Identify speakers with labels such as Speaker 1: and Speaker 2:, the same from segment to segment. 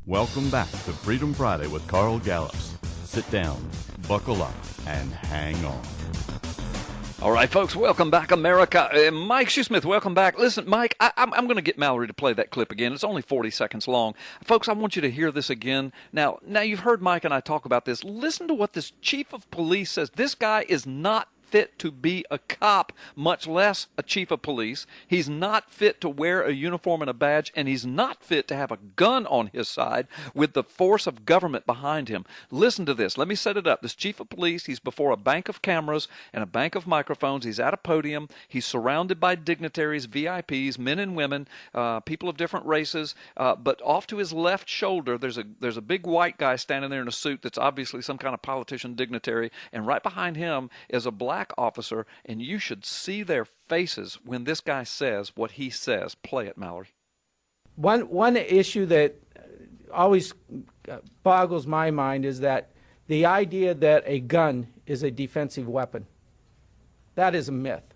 Speaker 1: Welcome back to Freedom Friday with Carl Gallups. Sit down, buckle up, and hang on.
Speaker 2: All right, folks, welcome back, America. Mike Shoesmith, welcome back. Listen, Mike, I'm going to get Mallory to play that clip again. It's only 40 seconds long. Folks, I want you to hear this again. Now you've heard Mike and I talk about this. Listen to what this chief of police says. This guy is not fit to be a cop, much less a chief of police. He's not fit to wear a uniform and a badge, and he's not fit to have a gun on his side with the force of government behind him. Listen to this. Let me set it up. This chief of police, he's before a bank of cameras and a bank of microphones. He's at a podium. He's surrounded by dignitaries, VIPs, men and women, people of different races. But off to his left shoulder, there's a big white guy standing there in a suit that's obviously some kind of politician dignitary, and right behind him is a black officer, and you should see their faces when this guy says what he says. Play it, Mallory.
Speaker 3: One issue that always boggles my mind is that the idea that a gun is a defensive weapon. That is a myth.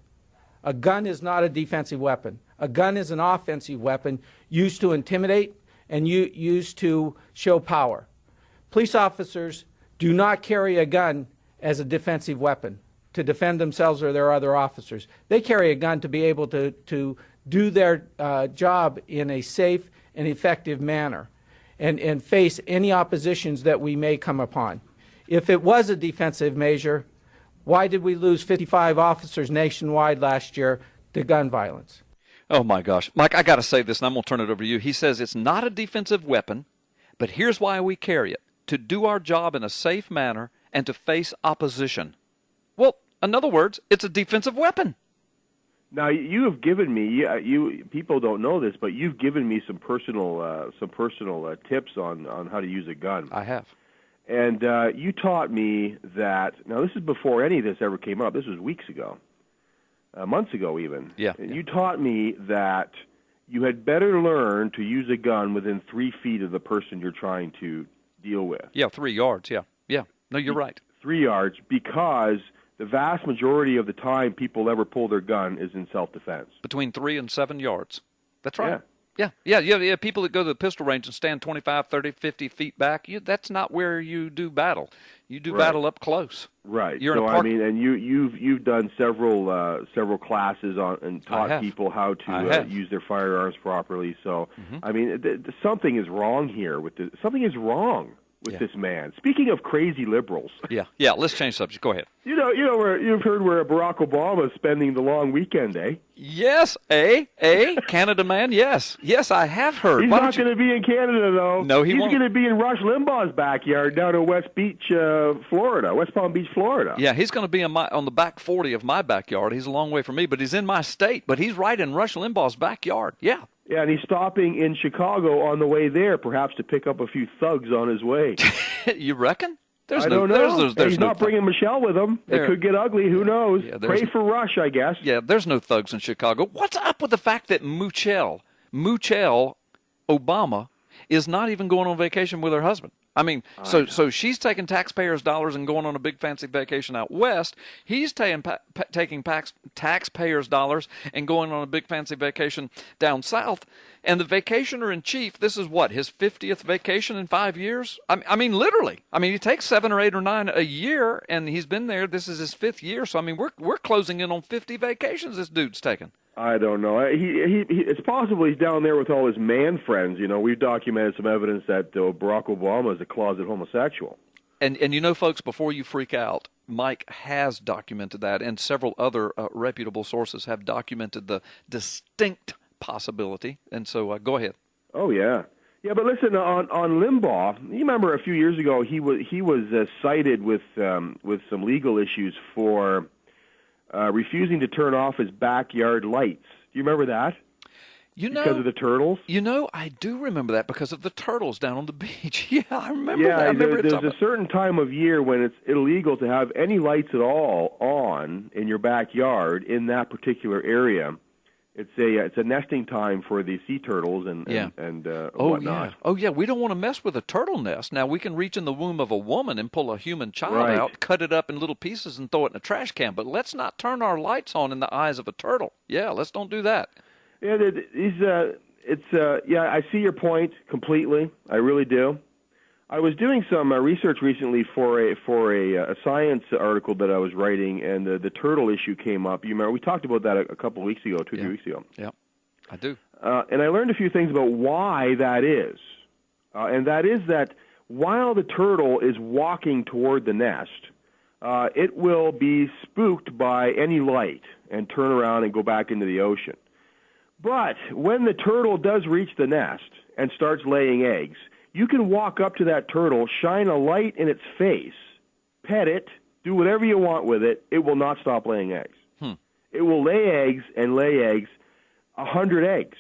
Speaker 3: A gun is not a defensive weapon. A gun is an offensive weapon used to intimidate and used to show power. Police officers do not carry a gun as a defensive weapon to defend themselves or their other officers. They carry a gun to be able to do their job in a safe and effective manner and face any oppositions that we may come upon. If it was a defensive measure, why did we lose 55 officers nationwide last year to gun violence?
Speaker 2: Oh, my gosh. Mike, I got to say this, and I'm going to turn it over to you. He says it's not a defensive weapon, but here's why we carry it: to do our job in a safe manner and to face opposition. Well, in other words, it's a defensive weapon.
Speaker 4: Now, you have given me, you people don't know this, but you've given me some personal tips on how to use a gun.
Speaker 2: I have.
Speaker 4: And you taught me that, now this is before any of this ever came up. This was weeks ago, months ago even.
Speaker 2: Yeah.
Speaker 4: And you taught me that you had better learn to use a gun within 3 feet of the person you're trying to deal with.
Speaker 2: Yeah, 3 yards, yeah. Yeah, no, you're right.
Speaker 4: 3 yards, because the vast majority of the time people ever pull their gun is in self-defense.
Speaker 2: Between 3 and 7 yards. That's right.
Speaker 4: Yeah.
Speaker 2: Yeah. People that go to the pistol range and stand 25, 30, 50 feet back, that's not where you do battle. You do battle up close.
Speaker 4: Right.
Speaker 2: You're
Speaker 4: so
Speaker 2: in a
Speaker 4: I mean, and you've done several classes on and taught people how to use their firearms properly. So I mean, something is wrong here with this. Something is wrong with this man. Speaking of crazy liberals.
Speaker 2: Yeah. Let's change subject. Go ahead.
Speaker 4: You've heard where Barack Obama is spending the long weekend, eh?
Speaker 2: Yes, Canada man, yes. Yes, I have heard.
Speaker 4: He's not going to be in Canada, though.
Speaker 2: No, he won't.
Speaker 4: He's going to be in Rush Limbaugh's backyard down in West Palm Beach, Florida.
Speaker 2: Yeah, he's going to be on the back 40 of my backyard. He's a long way from me, but he's in my state. But he's right in Rush Limbaugh's backyard, yeah.
Speaker 4: Yeah, and he's stopping in Chicago on the way there, perhaps to pick up a few thugs on his way.
Speaker 2: You reckon?
Speaker 4: I don't know. He's not bringing Michelle with him. It could get ugly. Who knows? Yeah, pray for Rush, I guess.
Speaker 2: Yeah, there's no thugs in Chicago. What's up with the fact that Michelle Obama is not even going on vacation with her husband? I mean, so she's taking taxpayers' dollars and going on a big fancy vacation out west. He's taking taxpayers' dollars and going on a big fancy vacation down south. And the vacationer in chief, this is what, his 50th vacation in 5 years? I mean, literally. I mean, he takes 7 or 8 or 9 a year, and he's been there. This is his 5th year. So I mean, we're closing in on 50 vacations this dude's taking.
Speaker 4: I don't know. It's possible he's down there with all his man friends. You know, we've documented some evidence that Barack Obama is a closet homosexual.
Speaker 2: And folks, before you freak out, Mike has documented that, and several other reputable sources have documented the distinct possibility. And so go ahead.
Speaker 4: Oh, yeah. Yeah, but listen, on Limbaugh, you remember a few years ago he was cited with some legal issues for refusing to turn off his backyard lights. Do you remember that? Because of the turtles?
Speaker 2: I do remember that because of the turtles down on the beach. Yeah, I remember that.
Speaker 4: There's a certain time of year when it's illegal to have any lights at all on in your backyard in that particular area. It's a nesting time for the sea turtles and whatnot.
Speaker 2: Oh yeah, we don't want to mess with a turtle nest. Now we can reach in the womb of a woman and pull a human child out, cut it up in little pieces, and throw it in a trash can. But let's not turn our lights on in the eyes of a turtle. Yeah, let's don't do that.
Speaker 4: Yeah, yeah, I see your point completely. I really do. I was doing some research recently for a science article that I was writing, and the turtle issue came up. You remember we talked about that a couple of weeks ago, 3 weeks ago.
Speaker 2: Yeah, I do.
Speaker 4: And I learned a few things about why that is, and that is that while the turtle is walking toward the nest, it will be spooked by any light and turn around and go back into the ocean. But when the turtle does reach the nest and starts laying eggs, you can walk up to that turtle, shine a light in its face, pet it, do whatever you want with it. It will not stop laying eggs. It will lay eggs and lay eggs, 100 eggs.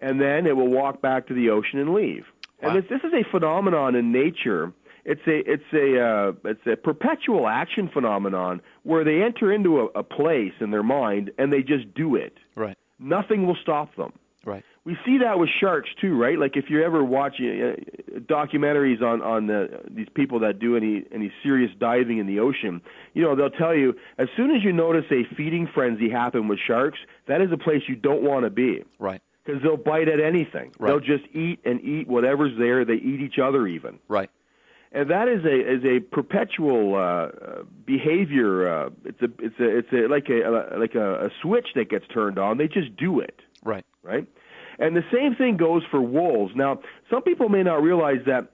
Speaker 4: And then it will walk back to the ocean and leave. Wow. And this is a phenomenon in nature. It's a perpetual action phenomenon where they enter into a place in their mind and they just do it.
Speaker 2: Right.
Speaker 4: Nothing will stop them.
Speaker 2: Right.
Speaker 4: We see that with sharks too, right? Like if you're ever watching documentaries on these people that do any serious diving in the ocean, they'll tell you as soon as you notice a feeding frenzy happen with sharks, that is a place you don't want to be.
Speaker 2: Right.
Speaker 4: Because they'll bite at anything.
Speaker 2: Right.
Speaker 4: They'll just eat and eat whatever's there. They eat each other even.
Speaker 2: Right.
Speaker 4: And that is a perpetual behavior. It's like a switch that gets turned on. They just do it.
Speaker 2: Right.
Speaker 4: Right. And the same thing goes for wolves. Now, some people may not realize that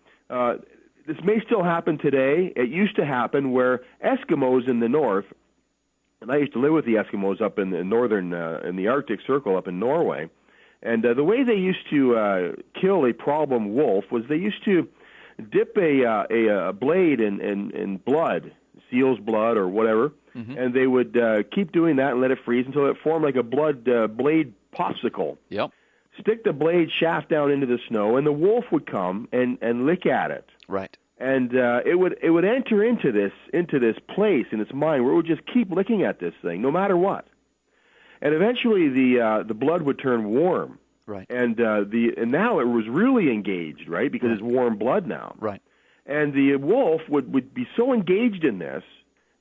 Speaker 4: this may still happen today. It used to happen where Eskimos in the north, and I used to live with the Eskimos up in the northern, in the Arctic Circle up in Norway, and the way they used to kill a problem wolf was they used to dip a blade in blood, seal's blood or whatever, and they would keep doing that and let it freeze until it formed like a blood blade popsicle.
Speaker 2: Yep.
Speaker 4: Stick the blade shaft down into the snow, and the wolf would come and lick at it.
Speaker 2: Right.
Speaker 4: And it would enter into this place in its mind where it would just keep licking at this thing, no matter what. And eventually, the blood would turn warm.
Speaker 2: Right.
Speaker 4: And now it was really engaged, right? Because it's warm blood now.
Speaker 2: Right.
Speaker 4: And the wolf would be so engaged in this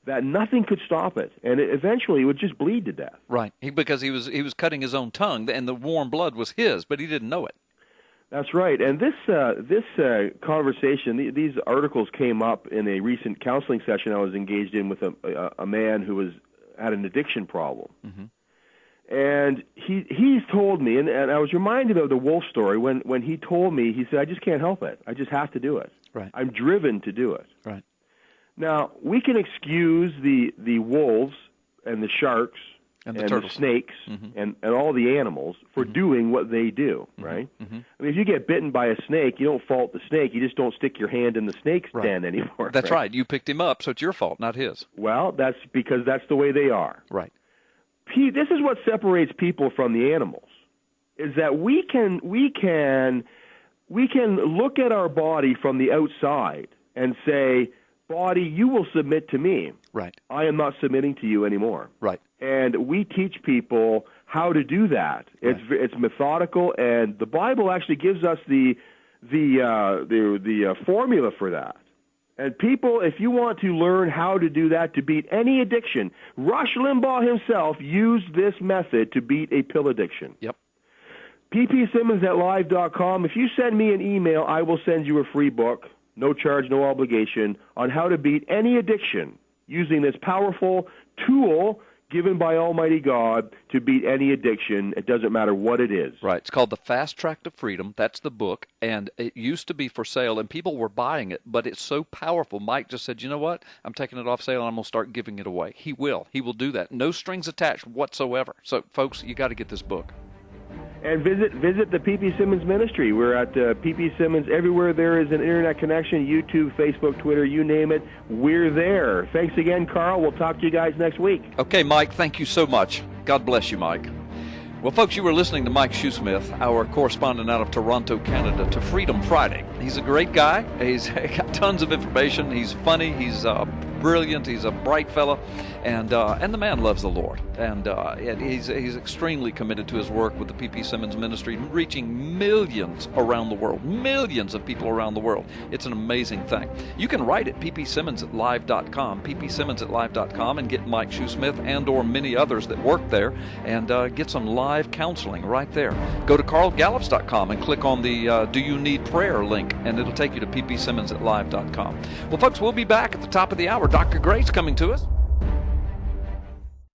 Speaker 4: that nothing could stop it, and eventually it would just bleed to death.
Speaker 2: Right, because he was cutting his own tongue, and the warm blood was his, but he didn't know it.
Speaker 4: That's right, and this conversation, these articles came up in a recent counseling session I was engaged in with a man who had an addiction problem. And he's told me, and I was reminded of the wolf story when he told me, he said, I just can't help it. I just have to do it.
Speaker 2: Right.
Speaker 4: I'm driven to do it.
Speaker 2: Right.
Speaker 4: Now, we can excuse the wolves and the sharks
Speaker 2: and the
Speaker 4: snakes and all the animals for doing what they do, right? I mean, if you get bitten by a snake, you don't fault the snake. You just don't stick your hand in the snake's den anymore.
Speaker 2: That's right. You picked him up, so it's your fault, not his.
Speaker 4: Well, that's because that's the way they are.
Speaker 2: Right.
Speaker 4: This is what separates people from the animals, is that we can look at our body from the outside and say, body, you will submit to me.
Speaker 2: Right.
Speaker 4: I am not submitting to you anymore.
Speaker 2: Right.
Speaker 4: And we teach people how to do that. It's methodical, and the Bible actually gives us the formula for that. And people, if you want to learn how to do that to beat any addiction, Rush Limbaugh himself used this method to beat a pill addiction.
Speaker 2: Yep.
Speaker 4: ppsimmons@live.com. If you send me an email, I will send you a free book, no charge, no obligation, on how to beat any addiction using this powerful tool given by Almighty God to beat any addiction. It doesn't matter what it is.
Speaker 2: Right. It's called The Fast Track to Freedom. That's the book. And it used to be for sale, and people were buying it, but it's so powerful. Mike just said, you know what? I'm taking it off sale, and I'm going to start giving it away. He will. He will do that. No strings attached whatsoever. So, folks, you got to get this book.
Speaker 4: And visit the P.P. Simmons Ministry. We're at P.P. Simmons everywhere there is an internet connection, YouTube, Facebook, Twitter, you name it. We're there. Thanks again, Carl. We'll talk to you guys next week.
Speaker 2: Okay, Mike, thank you so much. God bless you, Mike. Well, folks, you were listening to Mike Shoesmith, our correspondent out of Toronto, Canada, to Freedom Friday. He's a great guy. He's got tons of information. He's funny. He's brilliant. He's a bright fella, and the man loves the Lord, and he's extremely committed to his work with the P.P. Simmons Ministry, reaching millions around the world, millions of people around the world. It's an amazing thing. You can write at ppsimmons@live.com, ppsimmons@live.com, and get Mike Shoesmith and or many others that work there, and get some live counseling right there. Go to carlgallups.com and click on the Do You Need Prayer link, and it'll take you to ppsimmons@live.com. Well, folks, we'll be back at the top of the hour. Dr. Gray's coming to us.